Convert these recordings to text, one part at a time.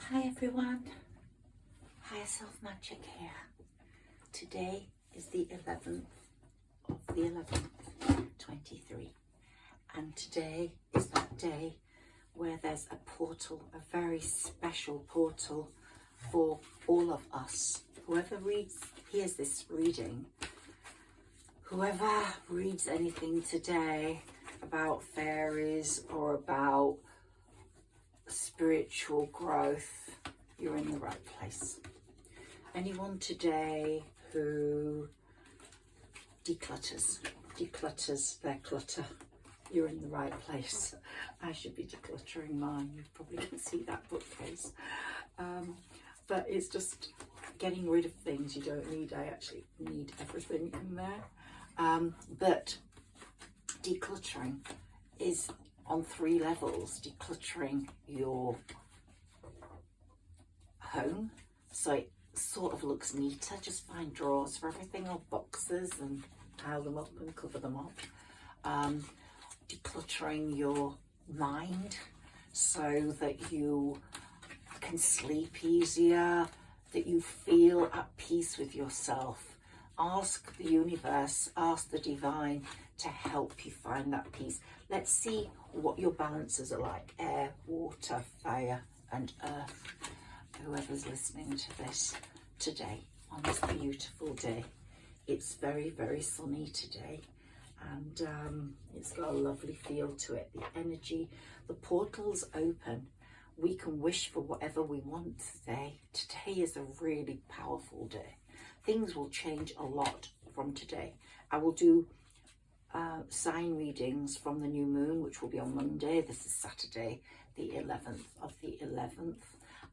Hi everyone, Higherself Magic here. Today is the 11th of the 11th, 23, and today is that day where there's a portal, a very special portal for all of us. Whoever hears this reading, whoever reads anything today about fairies or about spiritual growth, you're in the right place. Anyone today who declutters their clutter, you're in the right place. I should be decluttering mine. You probably can see that bookcase. But it's just getting rid of things you don't need. I actually need everything in there. But decluttering is on 3 levels. Decluttering your home, so it sort of looks neater. Just find drawers for everything or boxes and pile them up and cover them up. Decluttering your mind so that you can sleep easier, that you feel at peace with yourself. Ask the universe, ask the divine to help you find that peace. Let's see what your balances are like: air, water, fire and earth. Whoever's listening to this today on this beautiful day, it's very, very sunny today, and it's got a lovely feel to it. The energy, the portal's open. We can wish for whatever we want today. Today is a really powerful day. Things will change a lot from today. I will do sign readings from the new moon, which will be on Monday. This is Saturday, the 11th of the 11th.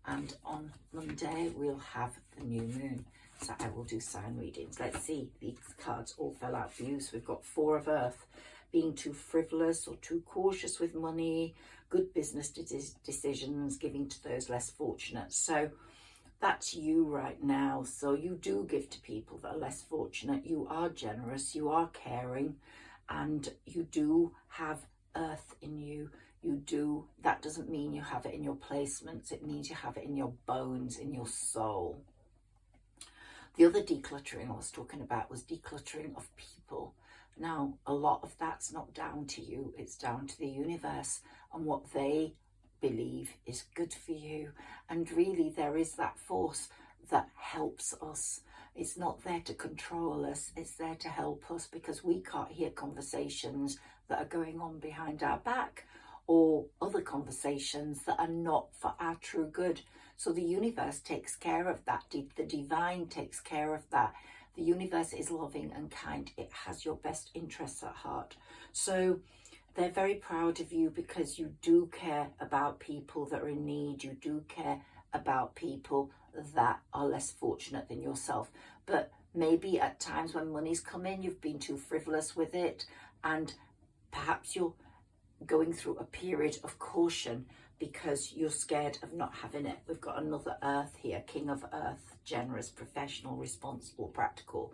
And on Monday, we'll have the new moon. So I will do sign readings. Let's see, these cards all fell out for you. So we've got 4 of Earth, being too frivolous or too cautious with money, good business decisions, giving to those less fortunate. So that's you right now. So you do give to people that are less fortunate. You are generous, you are caring, and you do have earth in you. You do. That doesn't mean you have it in your placements. It means you have it in your bones, in your soul. The other decluttering I was talking about was decluttering of people. Now, a lot of that's not down to you. It's down to the universe and what they believe is good for you. And really, there is that force that helps us. It's not there to control us. It's there to help us, because we can't hear conversations that are going on behind our back, or other conversations that are not for our true good. So the universe takes care of that. The divine takes care of that. The universe is loving and kind. It has your best interests at heart. So they're very proud of you, because you do care about people that are in need. You do care about people that are less fortunate than yourself. But maybe at times when money's come in, you've been too frivolous with it, and perhaps you're going through a period of caution because you're scared of not having it. We've got another Earth here, King of Earth, generous, professional, responsible, practical.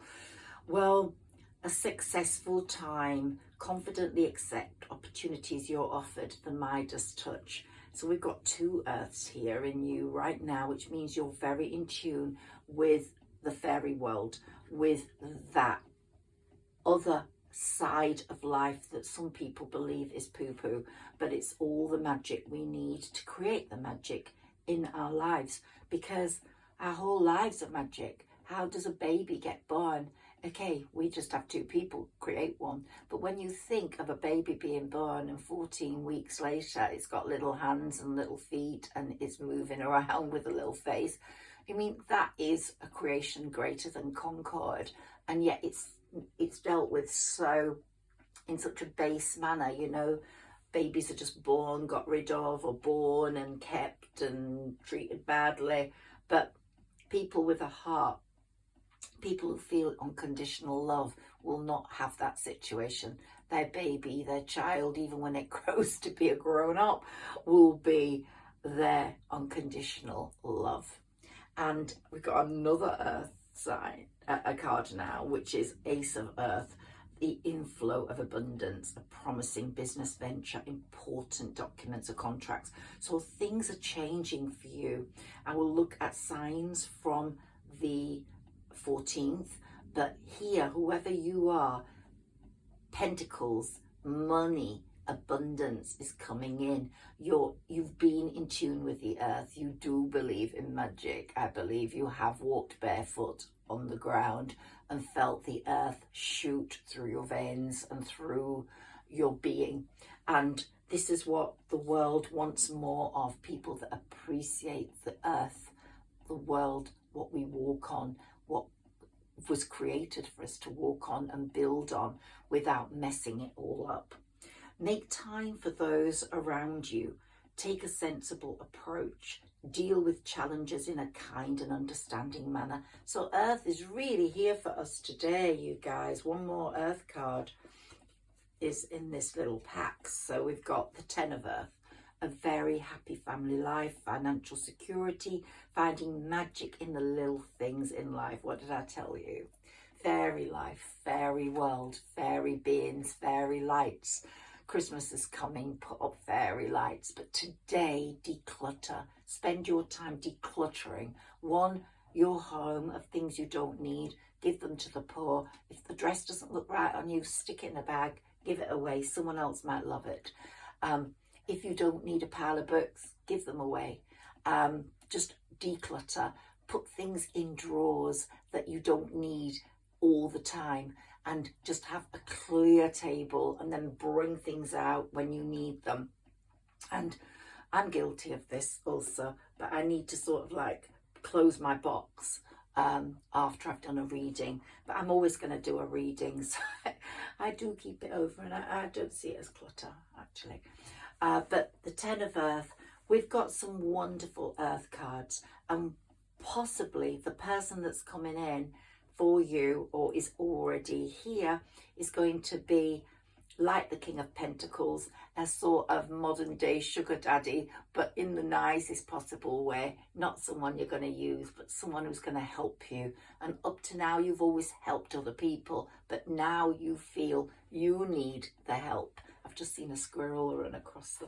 Well, a successful time, confidently accept opportunities you're offered, the Midas touch. So we've got 2 Earths here in you right now, which means you're very in tune with the fairy world, with that other side of life that some people believe is poo-poo, but it's all the magic we need to create the magic in our lives, because our whole lives are magic. How does a baby get born? Okay, we just have 2 people create one, but when you think of a baby being born and 14 weeks later it's got little hands and little feet and it's moving around with a little face, I mean, that is a creation greater than Concord, and yet it's dealt with so in such a base manner. You know, babies are just born, got rid of, or born and kept and treated badly. But people with a heart, people who feel unconditional love, will not have that situation. Their baby, their child, even when it grows to be a grown-up, will be their unconditional love. And we've got another Earth sign, a card now, which is Ace of Earth. the inflow of abundance, a promising business venture, important documents or contracts. So things are changing for you. I will look at signs from the 14th, but here, whoever you are, pentacles, money, abundance is coming in. You've been in tune with the earth. You do believe in magic. I believe you have walked barefoot on the ground and felt the earth shoot through your veins and through your being. And this is what the world wants more of, people that appreciate the earth, the world, what we walk on, what was created for us to walk on and build on without messing it all up. Make time for those around you. Take a sensible approach. Deal with challenges in a kind and understanding manner. So Earth is really here for us today, you guys. One more Earth card is in this little pack. So we've got the 10 of Earth. A very happy family life, financial security, finding magic in the little things in life. What did I tell you? Fairy life, fairy world, fairy beings, fairy lights. Christmas is coming, put up fairy lights. But today, declutter. Spend your time decluttering. One, your home of things you don't need. Give them to the poor. If the dress doesn't look right on you, stick it in a bag. Give it away. Someone else might love it. If you don't need a pile of books, give them away. Just declutter. Put things in drawers that you don't need all the time, and just have a clear table and then bring things out when you need them. And I'm guilty of this also, but I need to sort of like close my box after I've done a reading. But I'm always going to do a reading, so I do keep it over, and I don't see it as clutter actually. But the 10 of Earth, we've got some wonderful Earth cards, and possibly the person that's coming in for you or is already here is going to be like the King of Pentacles, a sort of modern day sugar daddy, but in the nicest possible way. Not someone you're going to use, but someone who's going to help you. And up to now, you've always helped other people, but now you feel you need the help. I've just seen a squirrel run across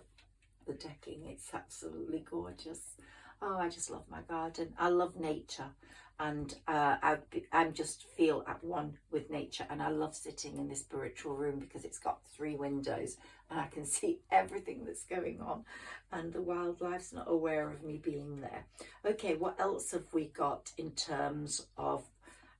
the decking. It's absolutely gorgeous. Oh, I just love my garden. I love nature, and I'm just feel at one with nature. And I love sitting in this spiritual room because it's got 3 windows and I can see everything that's going on, and the wildlife's not aware of me being there. Okay, what else have we got in terms of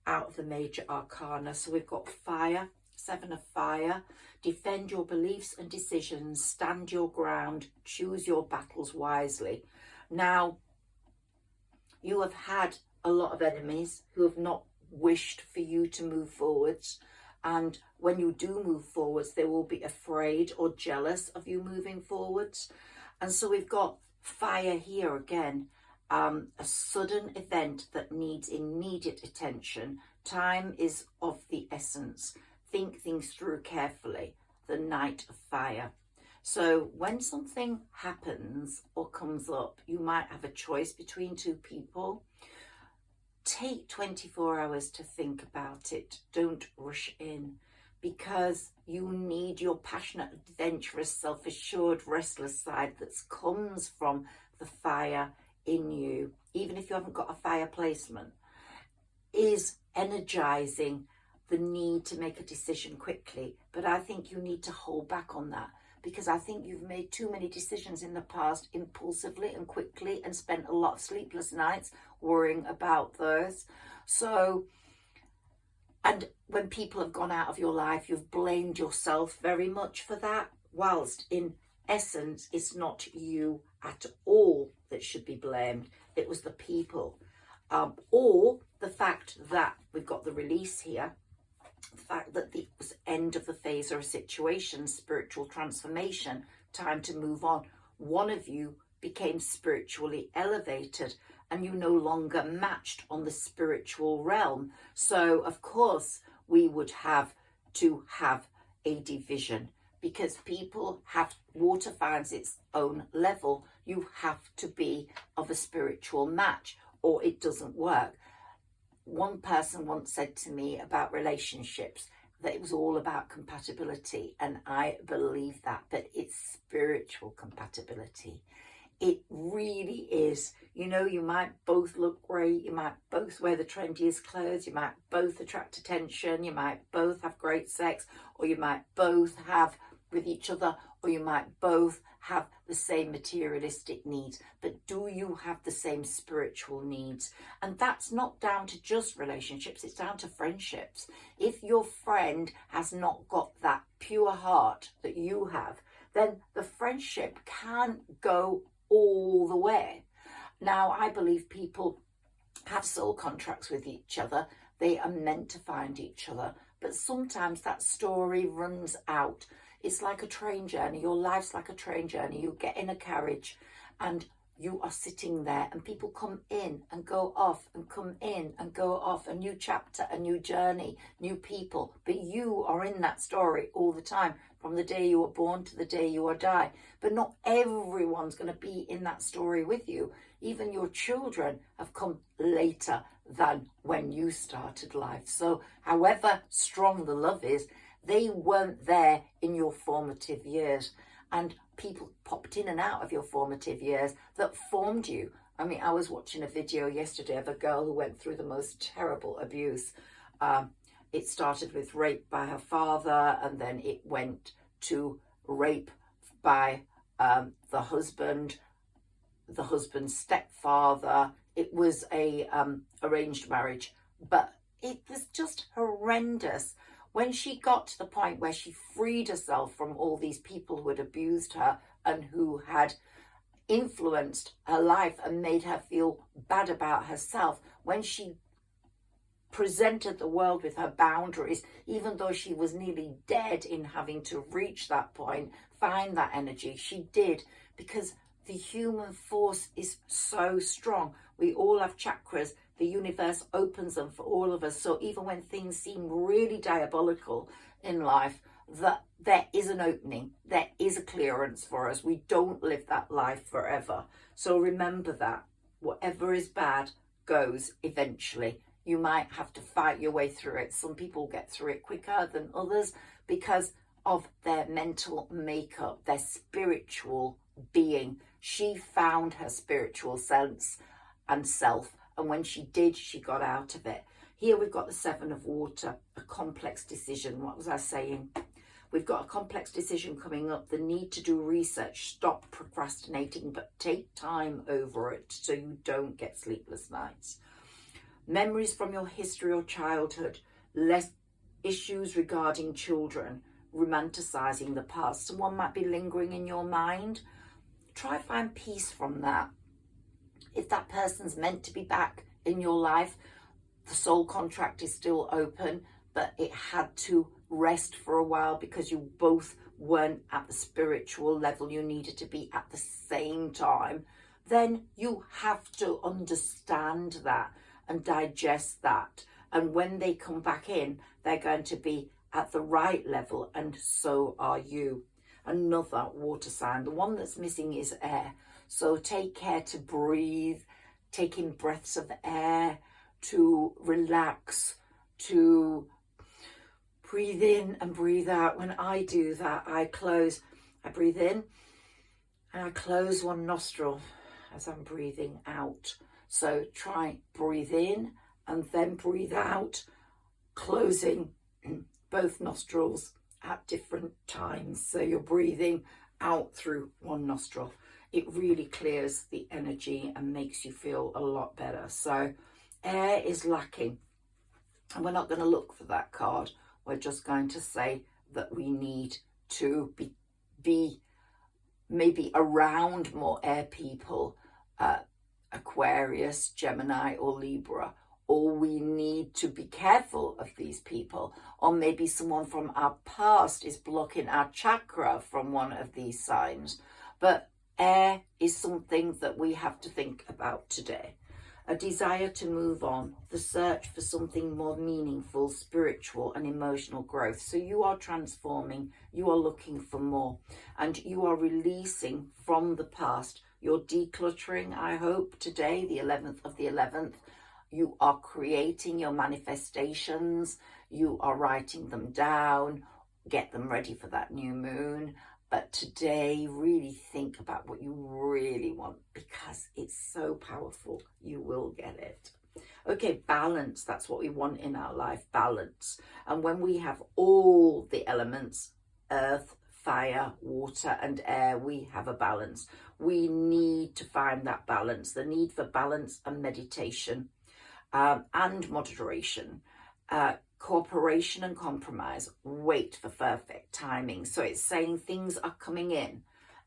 out of the major arcana? So we've got fire, 7 of fire. Defend your beliefs and decisions, stand your ground, choose your battles wisely. Now, you have had a lot of enemies who have not wished for you to move forwards. And when you do move forwards, they will be afraid or jealous of you moving forwards. And so we've got fire here again, a sudden event that needs immediate attention. Time is of the essence. Think things through carefully. The Knight of Fire. So when something happens or comes up, you might have a choice between 2 people. Take 24 hours to think about it. Don't rush in, because you need your passionate, adventurous, self-assured, restless side that comes from the fire in you, even if you haven't got a fire placement, is energizing the need to make a decision quickly. But I think you need to hold back on that, because I think you've made too many decisions in the past impulsively and quickly and spent a lot of sleepless nights worrying about those. So, and when people have gone out of your life, you've blamed yourself very much for that, whilst in essence, it's not you at all that should be blamed. It was the people. Or the fact that we've got the release here, the fact that the end of the phase or a situation, spiritual transformation, time to move on. One of you became spiritually elevated and you no longer matched on the spiritual realm. So of course we would have to have a division, because people have, water finds its own level. You have to be of a spiritual match or it doesn't work. One person once said to me about relationships, that it was all about compatibility, and I believe that, but it's spiritual compatibility. It really is. You know, you might both look great, you might both wear the trendiest clothes, you might both attract attention, you might both have great sex, or you might both have with each other, or you might both have the same materialistic needs, but do you have the same spiritual needs? And that's not down to just relationships, it's down to friendships. If your friend has not got that pure heart that you have, then the friendship can't go all the way. Now, I believe people have soul contracts with each other. They are meant to find each other, but sometimes that story runs out. It's like a train journey. Your life's like a train journey. You get in a carriage and you are sitting there, and people come in and go off and come in and go off, a new chapter, a new journey, new people, but you are in that story all the time, from the day you were born to the day you will die. But not everyone's going to be in that story with you. Even your children have come later than when you started life. So however strong the love is, they weren't there in your formative years, and people popped in and out of your formative years that formed you. I mean, I was watching a video yesterday of a girl who went through the most terrible abuse. It started with rape by her father, and then it went to rape by the husband's stepfather. It was a arranged marriage, but it was just horrendous. When she got to the point where she freed herself from all these people who had abused her and who had influenced her life and made her feel bad about herself, when she presented the world with her boundaries, even though she was nearly dead in having to reach that point, find that energy, she did, because the human force is so strong. We all have chakras. The universe opens them for all of us. So even when things seem really diabolical in life, that there is an opening, there is a clearance for us. We don't live that life forever. So remember that whatever is bad goes eventually. You might have to fight your way through it. Some people get through it quicker than others because of their mental makeup, their spiritual being. She found her spiritual sense and self, and when she did, she got out of it. Here we've got the Seven of Water, a complex decision. What was I saying? We've got a complex decision coming up, the need to do research, stop procrastinating, but take time over it so you don't get sleepless nights. Memories from your history or childhood, less issues regarding children, romanticizing the past. Someone might be lingering in your mind. Try find peace from that. If that person's meant to be back in your life, the soul contract is still open, but it had to rest for a while because you both weren't at the spiritual level you needed to be at the same time, then you have to understand that and digest that. And when they come back in, they're going to be at the right level, and so are you. Another water sign, the one that's missing is air. So take care to breathe, taking breaths of air, to relax, to breathe in and breathe out. When I do that, I breathe in and I close one nostril as I'm breathing out. So try breathe in and then breathe out, closing both nostrils at different times. So you're breathing out through one nostril. It really clears the energy and makes you feel a lot better. So air is lacking. And we're not going to look for that card. We're just going to say that we need to be maybe around more air people, Aquarius, Gemini or Libra, or we need to be careful of these people, or maybe someone from our past is blocking our chakra from one of these signs. But air is something that we have to think about today. A desire to move on, the search for something more meaningful, spiritual and emotional growth. So you are transforming, you are looking for more, and you are releasing from the past. You're decluttering, I hope, today, the 11th of the 11th. You are creating your manifestations. You are writing them down. Get them ready for that new moon. But today, really think about what you really want, because it's so powerful. You will get it. Okay, balance. That's what we want in our life, balance. And when we have all the elements, earth, fire, water and air, we have a balance. We need to find that balance, the need for balance and meditation and moderation. Cooperation and compromise. Wait for perfect timing. So it's saying things are coming in.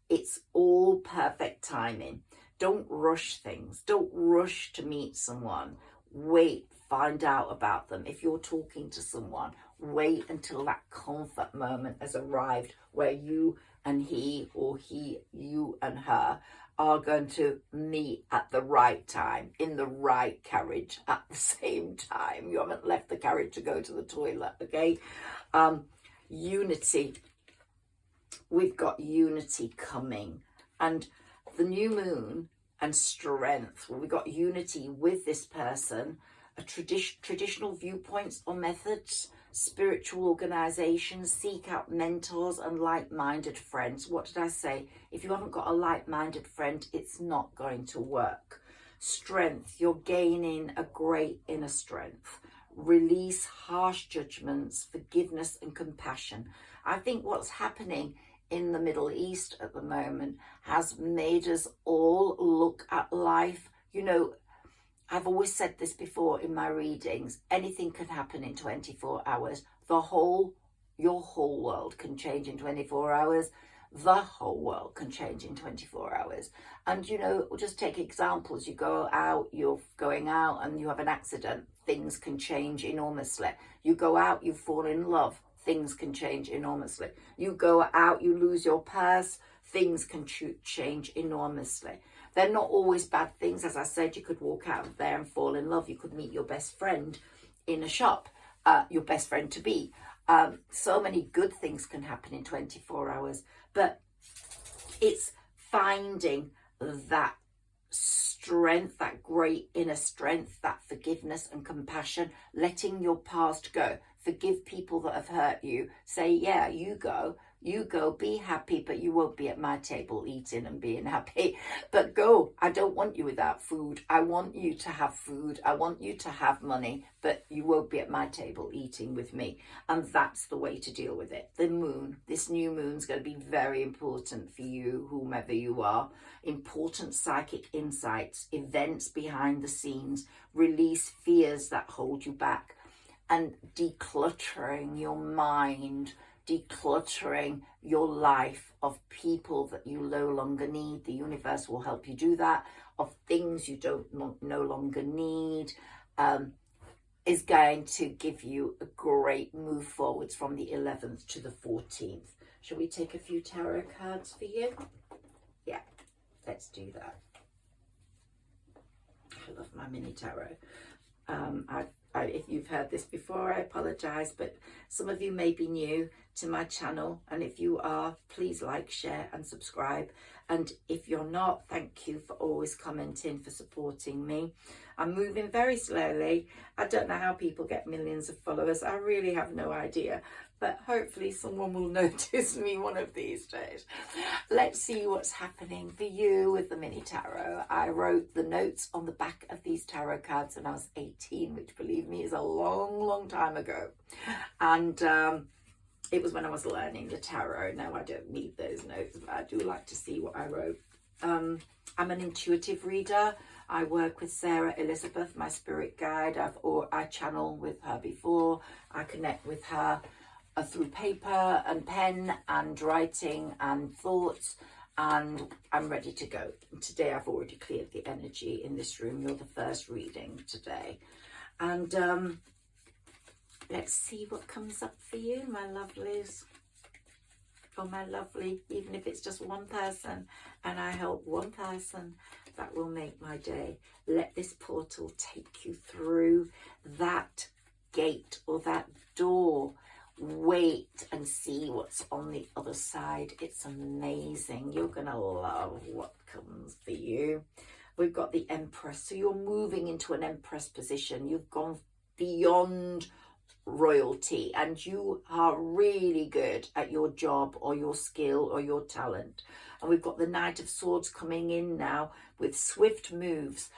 It's all perfect timing. Don't rush things. Don't rush to meet someone. Wait, find out about them. If you're talking to someone, wait until that comfort moment has arrived where you and he, or he, you and her are going to meet at the right time, in the right carriage at the same time. You haven't left the carriage to go to the toilet, okay? Unity. We've got unity coming. And the new moon and strength. Well, we've got unity with this person, traditional viewpoints or methods, spiritual organizations, seek out mentors and like-minded friends. What did I say? If you haven't got a like-minded friend, it's not going to work. Strength, you're gaining a great inner strength. Release harsh judgments, forgiveness and compassion. I think what's happening in the Middle East at the moment has made us all look at life. You know, I've always said this before in my readings, anything can happen in 24 hours. Your whole world can change in 24 hours. The whole world can change in 24 hours. And, you know, we'll just take examples. You go out, you're going out and you have an accident. Things can change enormously. You go out, you fall in love. Things can change enormously. You go out, you lose your purse. Things can change enormously. They're not always bad things. As I said, you could walk out there and fall in love. You could meet your best friend in a shop, your best friend to be. So many good things can happen in 24 hours. But it's finding that strength, that great inner strength, that forgiveness and compassion, letting your past go. Forgive people that have hurt you. Say, yeah, you go, be happy, but you won't be at my table eating and being happy. But go, I don't want you without food. I want you to have food. I want you to have money, but you won't be at my table eating with me. And that's the way to deal with it. The moon, this new moon's going to be very important for you, whomever you are. Important psychic insights, events behind the scenes, release fears that hold you back, and decluttering your mind, decluttering your life of people that you no longer need. The universe will help you do that. Of things you no longer need, is going to give you a great move forwards from the 11th to the 14th. Shall we take a few tarot cards for you? Yeah, let's do that. I love my mini tarot. If you've heard this before, I apologise, but some of you may be new to my channel, and if you are, please like, share and subscribe. And if you're not, thank you for always commenting, for supporting me. I'm moving very slowly. I don't know how people get millions of followers. I really have no idea, but hopefully someone will notice me one of these days. Let's see what's happening for you with the mini tarot. I wrote the notes on the back of these tarot cards when I was 18, which, believe me, is a long, long time ago. And it was when I was learning the tarot. Now I don't need those notes, but I do like to see what I wrote. I'm an intuitive reader. I work with Sarah Elizabeth, my spirit guide. I channel with her before. I connect with her through paper and pen and writing and thoughts, and I'm ready to go. Today I've already cleared the energy in this room. You're the first reading today. And let's see what comes up for you, my lovelies. Oh, my lovely, even if it's just one person, and I help one person, that will make my day. Let this portal take you through that gate or that door. Wait and see what's on the other side. It's amazing. You're going to love what comes for you. we've got the Empress. So you're moving into an Empress position. You've gone beyond royalty and you are really good at your job or your skill or your talent. And we've got the Knight of Swords coming in now with swift moves.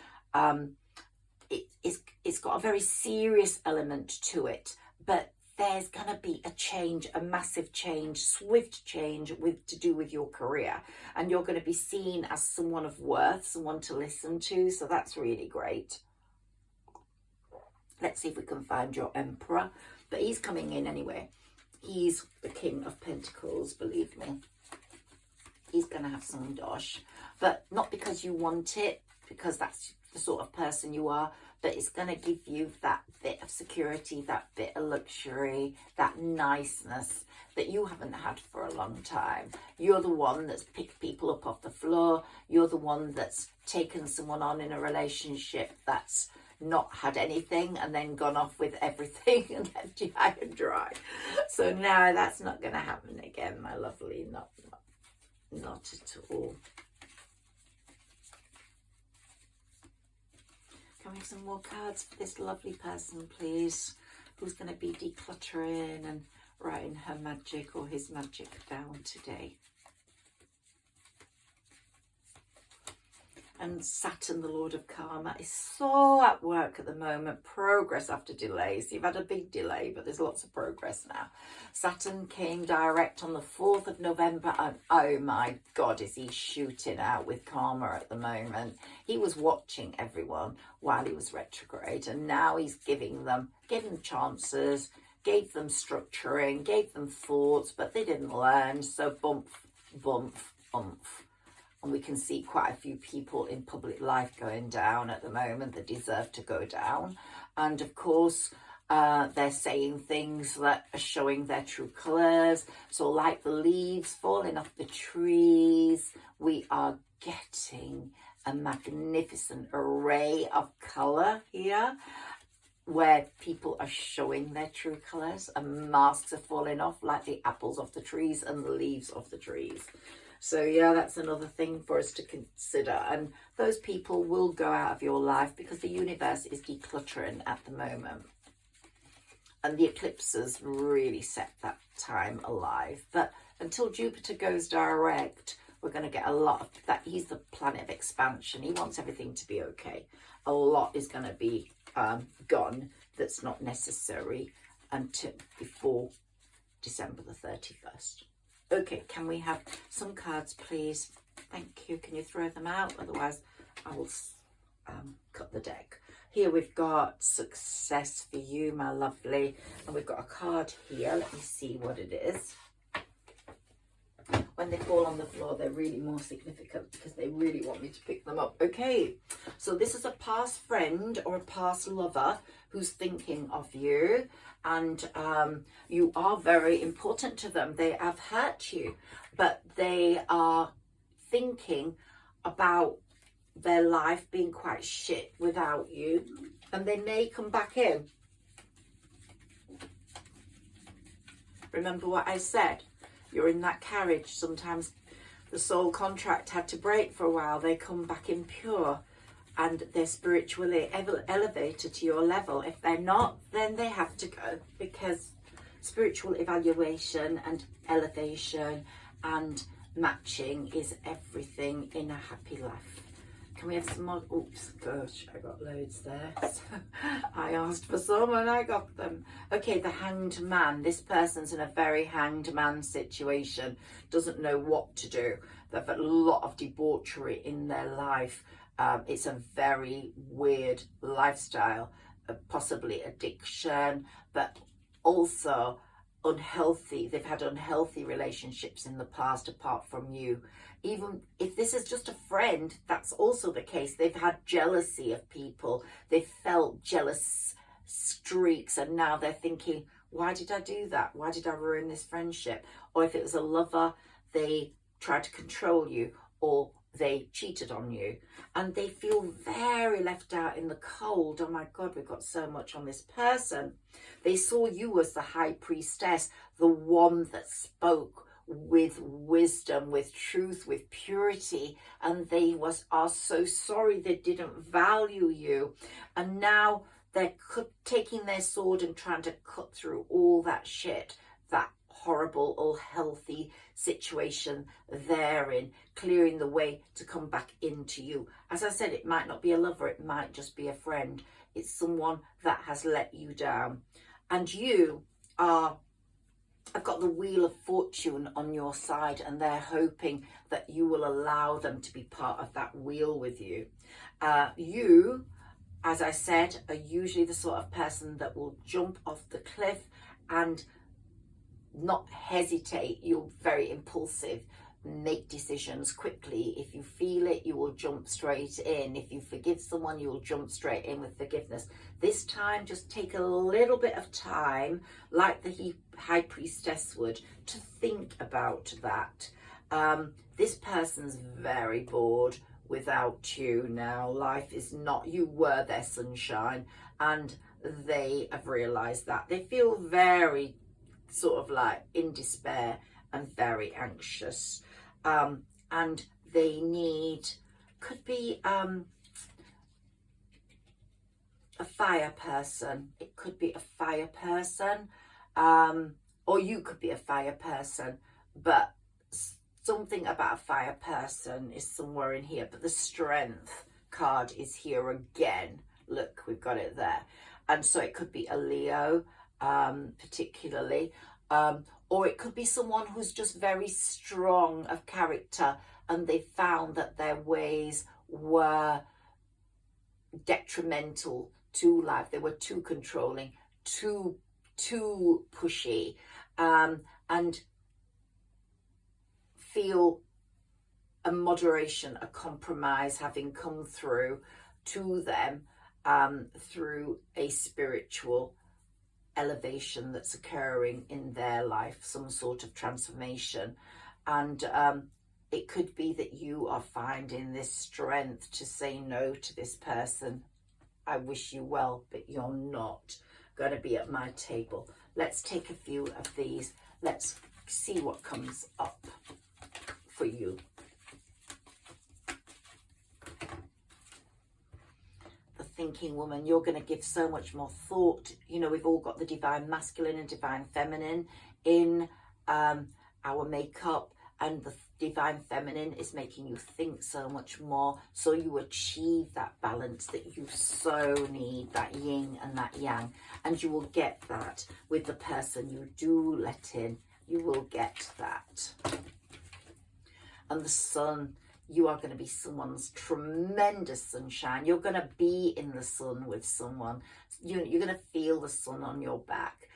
It's got a very serious element to it, but there's going to be a change, a massive change, swift change to do with your career. And you're going to be seen as someone of worth, someone to listen to. So that's really great. Let's see if we can find your Emperor. But he's coming in anyway. He's the King of Pentacles, believe me. He's going to have some dosh. But not because you want it, because that's the sort of person you are. But it's going to give you that bit of security, that bit of luxury, that niceness that you haven't had for a long time. You're the one that's picked people up off the floor. You're the one that's taken someone on in a relationship that's not had anything and then gone off with everything and left you high and dry. So no, that's not going to happen again, my lovely. Not at all. Can we have some more cards for this lovely person, please? Who's going to be decluttering and writing her magic or his magic down today? And Saturn, the Lord of Karma, is so at work at the moment. Progress after delays. You've had a big delay, but there's lots of progress now. Saturn came direct on the 4th of November, and oh my God, is he shooting out with karma at the moment. He was watching everyone while he was retrograde, and now he's giving them chances, gave them structuring, gave them thoughts, but they didn't learn. So bump, bump, bump. And we can see quite a few people in public life going down at the moment that deserve to go down. And of course, they're saying things that are showing their true colours. So like the leaves falling off the trees, we are getting a magnificent array of colour here, where people are showing their true colours and masks are falling off like the apples off the trees and the leaves off the trees. So yeah, that's another thing for us to consider. And those people will go out of your life because the universe is decluttering at the moment. And the eclipses really set that time alive. But until Jupiter goes direct, we're going to get a lot of that. He's the planet of expansion. He wants everything to be okay. A lot is going to be gone that's not necessary until before December the 31st. Okay, can we have some cards, please? Thank you. Can you throw them out? Otherwise, I will cut the deck. Here we've got success for you, my lovely. And we've got a card here. Let me see what it is. When they fall on the floor, they're really more significant because they really want me to pick them up. Okay, so this is a past friend or a past lover who's thinking of you, and you are very important to them. They have hurt you, but they are thinking about their life being quite shit without you, and they may come back in. Remember what I said? You're in that carriage. Sometimes the soul contract had to break for a while. They come back impure and they're spiritually elevated to your level. If they're not, then they have to go, because spiritual evaluation and elevation and matching is everything in a happy life. Can we have some more? Oops, gosh, I got loads there. So I asked for some and I got them. Okay, the Hanged Man. This person's in a very Hanged Man situation. Doesn't know what to do. They've got a lot of debauchery in their life. It's a very weird lifestyle, possibly addiction, but also unhealthy. They've had unhealthy relationships in the past apart from you. Even if this is just a friend, that's also the case. They've had jealousy of people. They've felt jealous streaks, and now they're thinking, why did I do that? Why did I ruin this friendship? Or if it was a lover, they tried to control you, or they cheated on you, and they feel very left out in the cold. Oh my God, we've got so much on this person. They saw you as the high priestess, the one that spoke with wisdom, with truth, with purity, and they are so sorry they didn't value you, and now they're taking their sword and trying to cut through all that shit, that horrible, unhealthy situation they're in, clearing the way to come back into you. As I said, it might not be a lover, it might just be a friend. It's someone that has let you down. And you are, I've got the Wheel of Fortune on your side, and they're hoping that you will allow them to be part of that wheel with you. You, as I said, are usually the sort of person that will jump off the cliff and not hesitate. You're very impulsive, make decisions quickly. If you feel it, you will jump straight in. If you forgive someone, you will jump straight in with forgiveness. This time, just take a little bit of time, like the High Priestess would, to think about that. This person's very bored without you now. Life is not, you were their sunshine, and they have realized that. They feel very sort of like in despair and very anxious, and they need, could be a fire person. It could be a fire person, or you could be a fire person, but something about a fire person is somewhere in here. But the Strength card is here again. Look, we've got it there. And so it could be a Leo, particularly, or it could be someone who's just very strong of character, and they found that their ways were detrimental to life. They were too controlling, too pushy, and feel a moderation, a compromise having come through to them through a spiritual elevation that's occurring in their life, some sort of transformation. And it could be that you are finding this strength to say no to this person. I wish you well, but you're not going to be at my table. Let's take a few of these. Let's see what comes up for you. Thinking woman, you're going to give so much more thought. You know, we've all got the divine masculine and divine feminine in our makeup, and the divine feminine is making you think so much more, so you achieve that balance that you so need, that yin and that yang, and you will get that with the person you do let in. You will get that. And the sun, you are going to be someone's tremendous sunshine. You're going to be in the sun with someone. You're going to feel the sun on your back.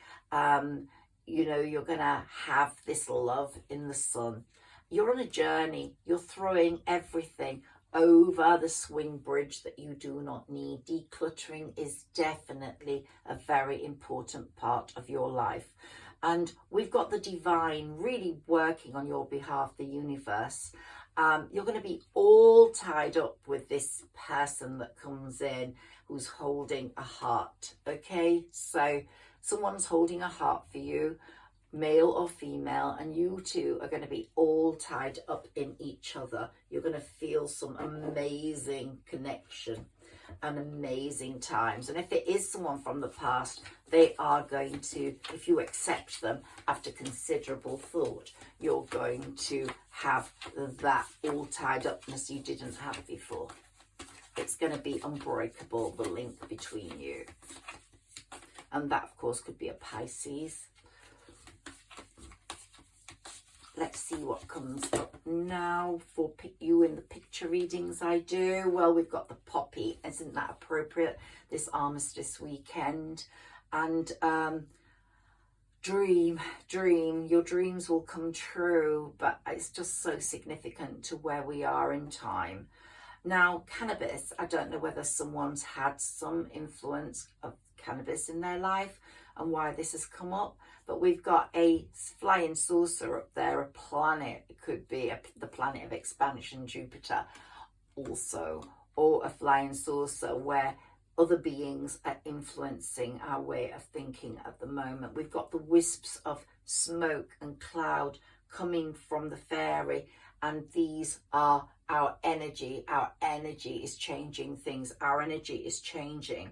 You know, you're going to have this love in the sun. You're on a journey. You're throwing everything over the swing bridge that you do not need. Decluttering is definitely a very important part of your life. And we've got the divine really working on your behalf, the universe. You're going to be all tied up with this person that comes in who's holding a heart. Okay, so someone's holding a heart for you, male or female, and you two are going to be all tied up in each other. You're going to feel some amazing connection and amazing times. And if it is someone from the past, they are going to, if you accept them after considerable thought, you're going to have that all tied upness you didn't have before. It's going to be unbreakable, the link between you. And that, of course, could be a Pisces. Let's see what comes up now for you in the picture readings I do. Well, we've got the poppy. Isn't that appropriate? This armistice weekend. And dream. Your dreams will come true, but it's just so significant to where we are in time. Now, cannabis, I don't know whether someone's had some influence of cannabis in their life and why this has come up, but we've got a flying saucer up there, a planet. It could be the planet of expansion, Jupiter also, or a flying saucer where other beings are influencing our way of thinking at the moment. We've got the wisps of smoke and cloud coming from the fairy, and these are our energy. Our energy is changing things. Our energy is changing.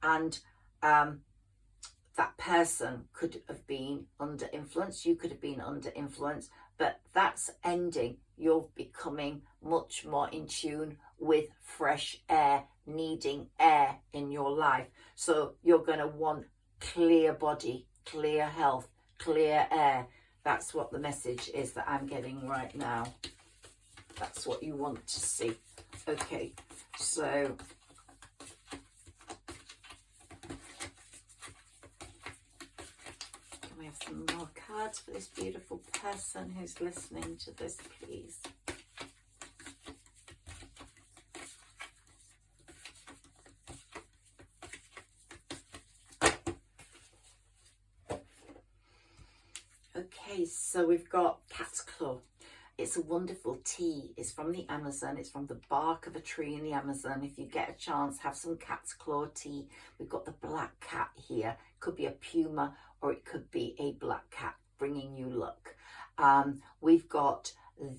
And that person could have been under influence. You could have been under influence, but that's ending. You're becoming much more in tune with fresh air, needing air in your life. So you're going to want clear body, clear health, clear air. That's what the message is that I'm getting right now. That's what you want to see. Okay, so can we have some more cards for this beautiful person who's listening to this, please? Okay, so we've got cat's claw. It's a wonderful tea. It's from the Amazon. It's from the bark of a tree in the Amazon. If you get a chance, have some cat's claw tea. We've got the black cat here. It could be a puma or it could be a black cat bringing you luck. We've got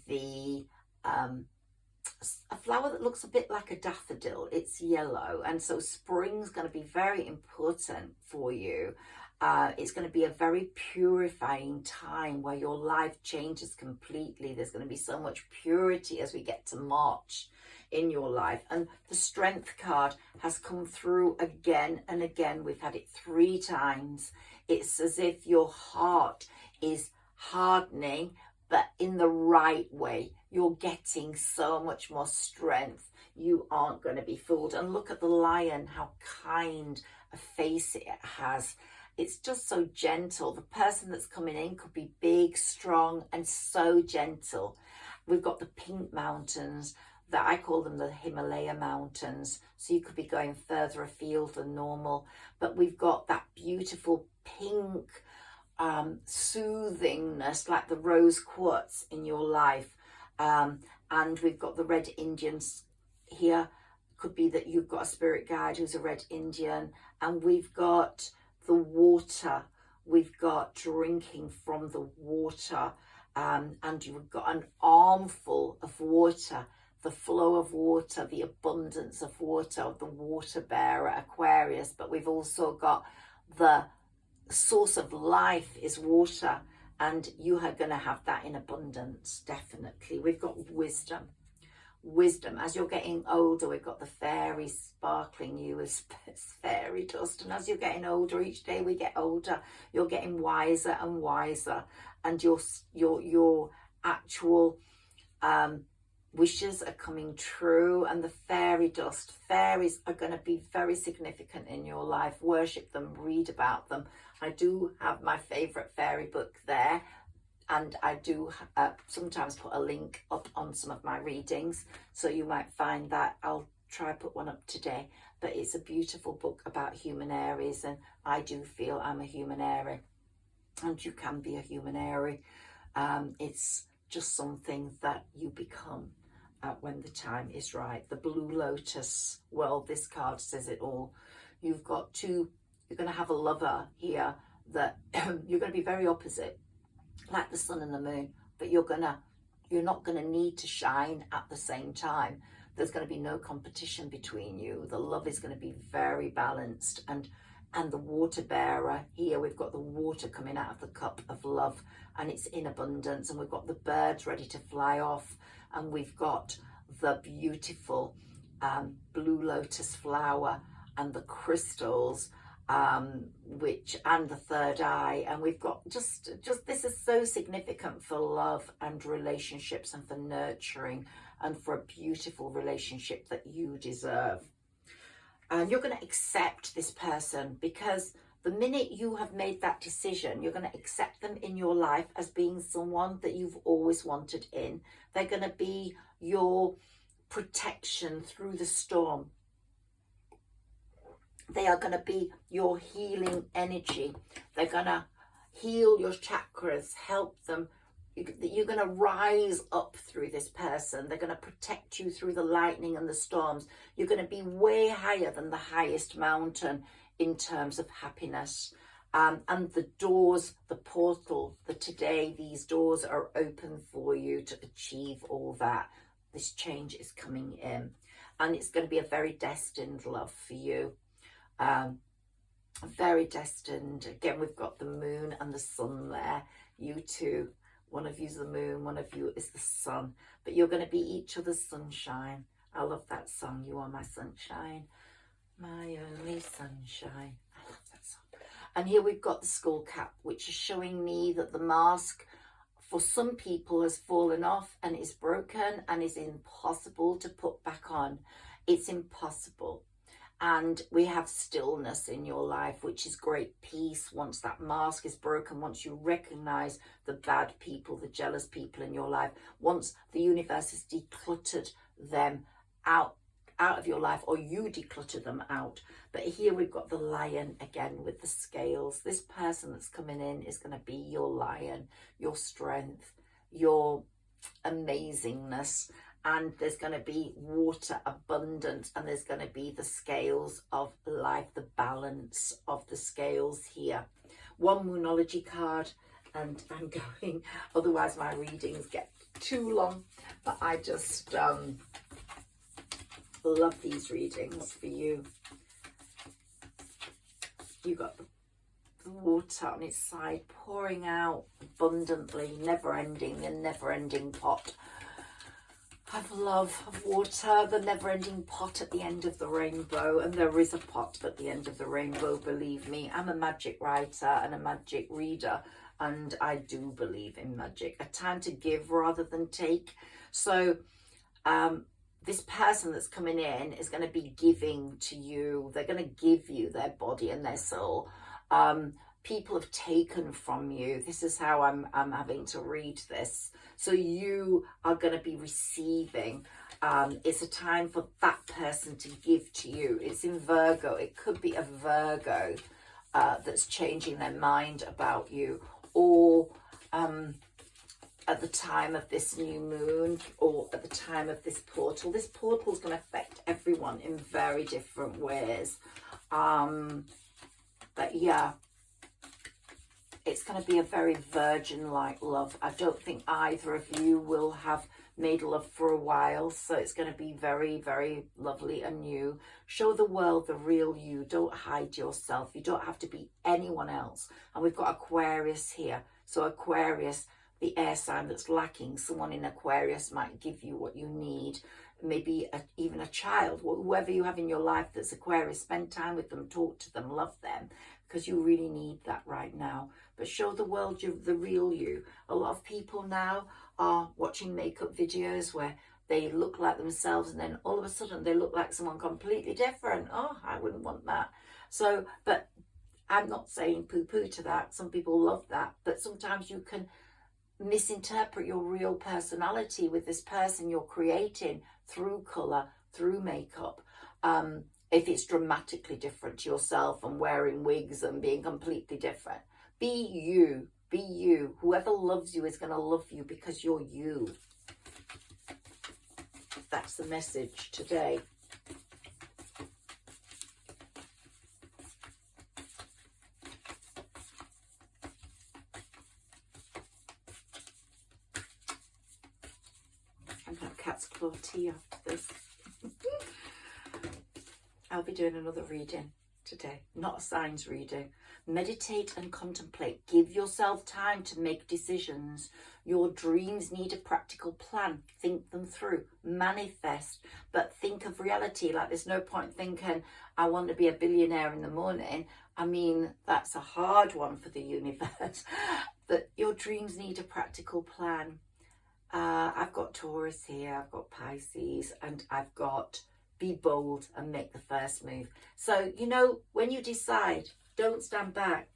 the a flower that looks a bit like a daffodil. It's yellow, and so spring's going to be very important for you. It's going to be a very purifying time where your life changes completely. There's going to be so much purity as we get to March in your life. And the Strength card has come through again and again. We've had it 3 times. It's as if your heart is hardening, but in the right way. You're getting so much more strength. You aren't going to be fooled. And look at the lion, how kind a face it has. It's just so gentle. The person that's coming in could be big, strong, and so gentle. We've got the pink mountains, that I call them the Himalaya mountains. So you could be going further afield than normal. But we've got that beautiful pink soothingness, like the rose quartz in your life. And we've got the red Indians here. Could be that you've got a spirit guide who's a red Indian. And we've got the water. We've got drinking from the water. And you've got an armful of water. The flow of water, the abundance of water, the water bearer, Aquarius. But we've also got the source of life is water, and you are going to have that in abundance, definitely. We've got wisdom. Wisdom, as you're getting older, we've got the fairies sparkling you as fairy dust, and as you're getting older, each day we get older, you're getting wiser and wiser, and your actual wishes are coming true. And the fairy dust, fairies are going to be very significant in your life. Worship them, read about them. I do have my favorite fairy book there, and I do sometimes put a link up on some of my readings, so you might find that. I'll try put one up today, but it's a beautiful book about human Aries, and I do feel I'm a human Aries, and you can be a human Aries. It's just something that you become when the time is right. The blue lotus, well, this card says it all. You've got two, you're going to have a lover here that you're going to be very opposite, like the sun and the moon, but you're not going to need to shine at the same time. There's going to be no competition between you. The love is going to be very balanced. And the water bearer here, we've got the water coming out of the cup of love, and it's in abundance. And we've got the birds ready to fly off, and we've got the beautiful blue lotus flower and the crystals, and the third eye. And we've got just this is so significant for love and relationships, and for nurturing, and for a beautiful relationship that you deserve. And you're going to accept this person, because the minute you have made that decision, you're going to accept them in your life as being someone that you've always wanted in. They're going to be your protection through the storm. They are going to be your healing energy. They're going to heal your chakras, help them. You're going to rise up through this person. They're going to protect you through the lightning and the storms. You're going to be way higher than the highest mountain in terms of happiness. And the doors, the portal, today these doors are open for you to achieve all that. This change is coming in, and it's going to be a very destined love for you. Very destined. Again, we've got the moon and the sun there. You two, one of you's the moon, one of you is the sun, but you're going to be each other's sunshine. I love that song. You are my sunshine, my only sunshine. I love that song. And here we've got the skull cap, which is showing me that the mask for some people has fallen off and is broken and is impossible to put back on. It's impossible. And we have stillness in your life, which is great peace. Once that mask is broken, once you recognize the bad people, the jealous people in your life, once the universe has decluttered them out of your life, or you declutter them out. But here we've got the lion again with the scales. This person that's coming in is going to be your lion, your strength, your amazingness. And there's going to be water abundant, and there's going to be the scales of life, the balance of the scales here. One Moonology card, and I'm going, otherwise my readings get too long, but I just love these readings for you. You got the water on its side pouring out abundantly, never ending, a never ending pot of love, of water, the never-ending pot at the end of the rainbow. And there is a pot at the end of the rainbow, believe me. I'm a magic writer and a magic reader, and I do believe in magic. A time to give rather than take. So this person that's coming in is going to be giving to you. They're going to give you their body and their soul. People have taken from you. This is how I'm having to read this. So you are going to be receiving. It's a time for that person to give to you. It's in Virgo. It could be a Virgo that's changing their mind about you, or at the time of this new moon, or at the time of this portal. This portal is going to affect everyone in very different ways. But yeah, it's going to be a very virgin-like love. I don't think either of you will have made love for a while, so it's going to be very, very lovely and new. Show the world the real you. Don't hide yourself. You don't have to be anyone else. And we've got Aquarius here. So Aquarius, the air sign that's lacking, someone in Aquarius might give you what you need. Maybe even a child, whoever you have in your life that's Aquarius. Spend time with them, talk to them, love them, because you really need that right now. But show the world the real you. A lot of people now are watching makeup videos where they look like themselves, and then all of a sudden they look like someone completely different. Oh, I wouldn't want that. So, but I'm not saying poo-poo to that. Some people love that, but sometimes you can misinterpret your real personality with this person you're creating through colour, through makeup. If it's dramatically different to yourself and wearing wigs and being completely different. Be you. Be you. Whoever loves you is going to love you because you're you. That's the message today. I'm going to have cat's claw tea after this. I'll be doing another reading today, not a signs reading. Meditate and contemplate. Give yourself time to make decisions. Your dreams need a practical plan. Think them through. Manifest. But think of reality. Like, there's no point thinking, I want to be a billionaire in the morning. I mean, that's a hard one for the universe. But your dreams need a practical plan. I've got Taurus here. I've got Pisces. And I've got be bold and make the first move. So, you know, when you decide, don't stand back.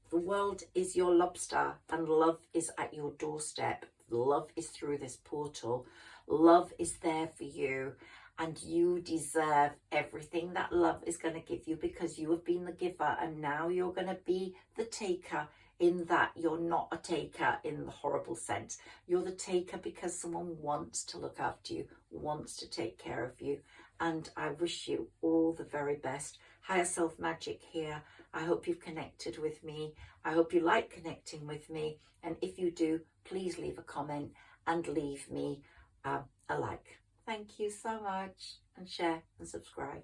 The world is your lobster and love is at your doorstep. Love is through this portal. Love is there for you, and you deserve everything that love is going to give you, because you have been the giver and now you're going to be the taker. In that you're not a taker in the horrible sense. You're the taker because someone wants to look after you, wants to take care of you. And I wish you all the very best. Higher Self Magic here. I hope you've connected with me. I hope you like connecting with me. And if you do, please leave a comment and leave me a like. Thank you so much, and share and subscribe.